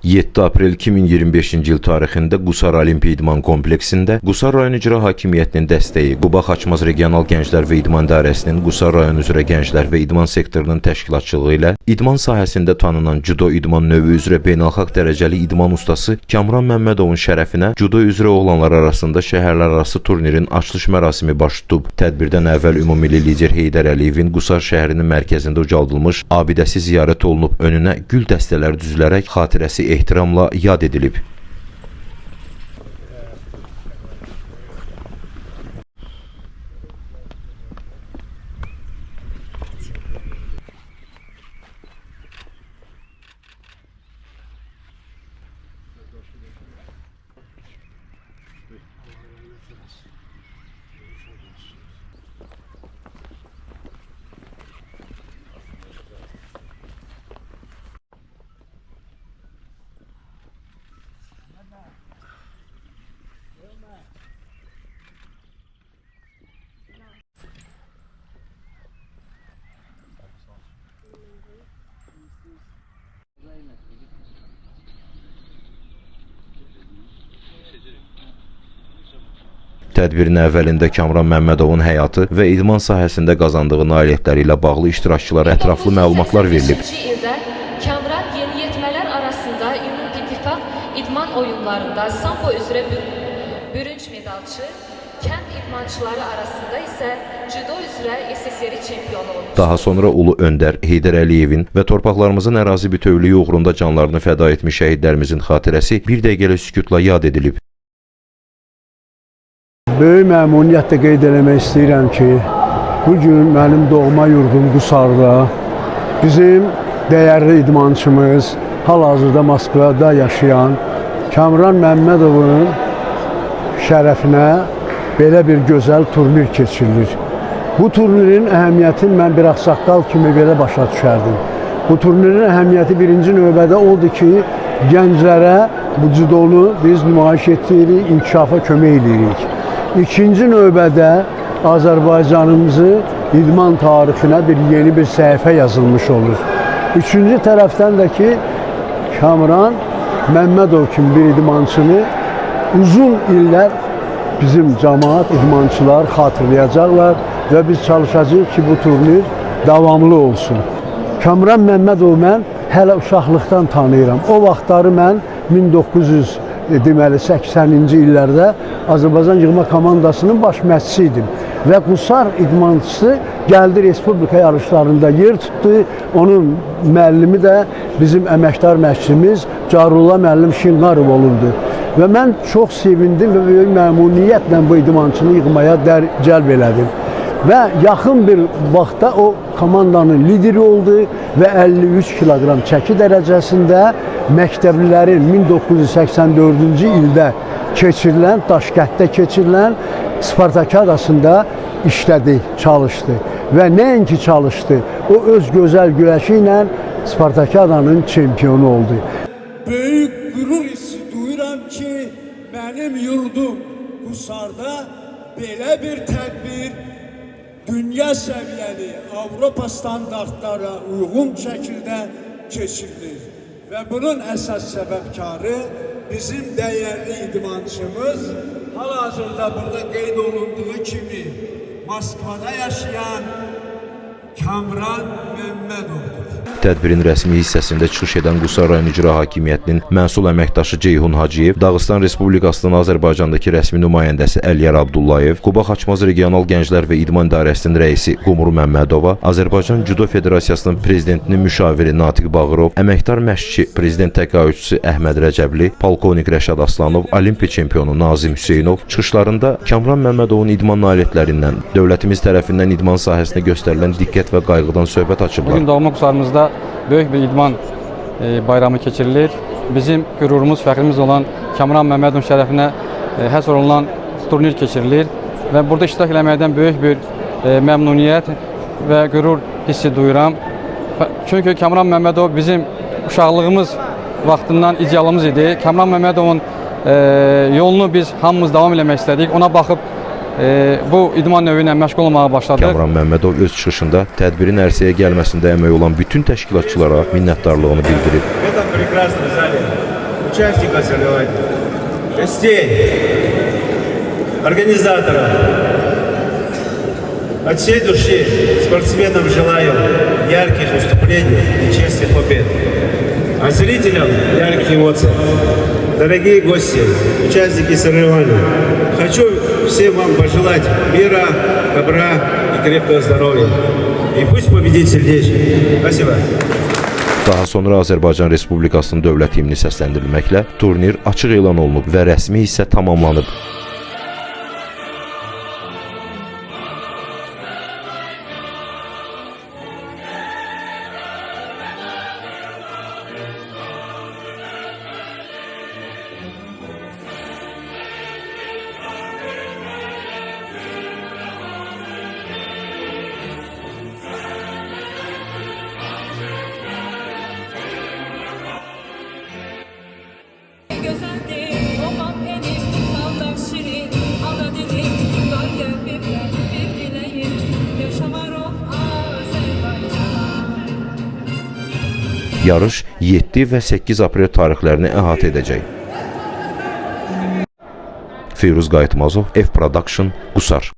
7 aprel 2025-ci il tarixində Qusar Olimpiya İdman kompleksində Qusar rayon icra hakimiyyətinin dəstəyi, Quba Xaçmaz Regional Gənclər və İdman İdarəsinin Qusar rayon üzrə gənclər və idman sektorunun təşkilatçılığı ilə idman sahəsində tanınan judo idman növü üzrə beynəlxalq dərəcəli idman ustası Kamran Məmmədovun şərəfinə judo üzrə oğlanlar arasında şəhərlərarası turnirin açılış mərasimi baş tutub. Tədbirdən əvvəl ümummilli lider Heydər Əliyevin Qusar şəhərinin mərkəzində ucaldılmış abidəsi ziyarət olunub, önünə gül dəstələr düzülərək xatirəsi ehtiramla yad edilib. Tədbirin əvvəlində Kamran Məmmədovun həyatı və idman sahəsində qazandığı nailiyyətləri ilə bağlı iştirakçılara ətraflı məlumatlar verilib. 2005-ci ildə Kamran yeniyetmələr arasında Ümumilli idman oyunlarında sambo üzrə bürünc medalçı, kənd idmançıları arasında isə judo üzrə SSR çempionu olmuşdur. Daha sonra Ulu Öndər Heydər Əliyevin və torpaqlarımızın ərazi bütövlüyü uğrunda canlarını fəda etmiş şəhidlərimizin xatirəsi bir dəqiqəlik sükutla yad edilib. Böyük məmnuniyyətlə qeyd eləmək istəyirəm ki, bugün mənim doğma yurdum Qusarda bizim dəyərli idmançımız, hal-hazırda Moskvada yaşayan Kamran Məmmədovun şərəfinə belə bir gözəl turnir keçirilir. Bu turnirin əhəmiyyətini mən bir ağsaqqal kimi belə başa düşərdim. Bu turnirin əhəmiyyəti birinci növbədə oldu ki, gənclərə bu judonu biz nümayiş etdiririk, inkişafa kömək edirik. İkinci növbədə Azərbaycanımızı idman tarixinə yeni bir səhifə yazılmış olur. Üçüncü tərəfdən də ki, Kamran Məmmədov kimi bir idmançını uzun illər bizim cəmaət idmançılar xatırlayacaqlar və biz çalışacağıq ki, bu turnir davamlı olsun. Kamran Məmmədov mən hələ uşaqlıqdan tanıyıram. O vaxtları mən 1980-ci illərdə Azərbaycan yığma komandasının baş məşqçisi idim və Qusar idmançısı gəldi Respublika yarışlarında yer tutdu. Onun müəllimi də bizim əməkdar məşqçimiz Carullah müəllim Şinqarov olurdu. Və mən çox sevindim və böyük məmnuniyyətlə bu idmançını yığmaya cəlb elədim. Və yaxın bir vaxtda o komandanın lideri oldu və 53 kiloqram çəki dərəcəsində məktəblilərin 1984-cü ildə keçirilən, Daşkənddə keçirilən Spartakadasında işlədi, çalışdı. Və nəinki çalışdı, o öz gözəl güləşi ilə Spartakadanın çempionu oldu. Böyük qürur hissi duyuram ki, mənim yurdum Qusarda belə bir tədbir dünya səviyyəli Avropa standartlara uyğun şəkildə keçirilir. Və bunun əsas səbəbkarı bizim dəyərli idmançımız, hal-hazırda burada qeyd olunduğu kimi Moskvada yaşayan Kamran Məmmədovdur. Tədbirin rəsmi hissəsində çıxış edən Qusar rayon icra hakimiyyətinin məsul əməkdaşı Ceyhun Hacıyev, Dağıstan Respublikasının Azərbaycandakı rəsmi nümayəndəsi Əliyar Abdullayev, Quba Xaçmaz Regional Gənclər və İdman İdarəsinin rəisi Qumru Məmmədova, Azərbaycan Judo Federasiyasının prezidentinin müşaviri Natiq Bağırov, əməkdar məşqçi, prezident təqaüdçüsü Əhməd Rəcəbli, polkovnik Rəşad Aslanov, Olimpiya çempionu Nazim Hüseynov çıxışlarında Kamran Məmmədovun idman nailiyyətlərindən, dövlətimiz tərəfindən idman sahəsinə göstərilən diqqət və qayğıdan söhbət açıblar. Bugün doğma Qusarımızda böyük bir idman bayramı keçirilir. Bizim qürurumuz, fəxrimiz olan Kamran Məmmədov şərəfinə həsr olunan turnir keçirilir və burada iştirak eləməkdən böyük bir məmnuniyyət və qürur hissi duyuram. Çünki Kamran Məmmədov bizim uşaqlığımız vaxtından idealımız idi. Kamran Məmmədovun yolunu biz hamımız davam eləmək istədik. Ona baxıb bu idman növü ilə məşğul olmağa başladıq. Kamran Məmmədov öz çıxışında tədbirin ərsəyə gəlməsində əmək olan bütün təşkilatçılara minnətdarlığını bildirib. участников соревнований, гостей, организаторов. От всей души спортсменам желаю ярких выступлений и честных побед. А зрителям ярких эмоций. Дорогие гости, участники соревнований, хочу всем вам пожелать мира, добра и крепкого здоровья. И пусть победит сильнейший. Спасибо. Daha sonra Azərbaycan Respublikasının dövlət himni səsləndirilməklə turnir açıq elan olunub və rəsmi hissə tamamlanıb. Güzeldir, oman benim, daldak şirin, ana dilim, dar gönlümde bir dileğim, yaşama ruh Azərbaycan. Yarış 7 və 8 aprel tarixlərini əhatə edəcək. Firuz Qayıtmazov, F Production, Qusar.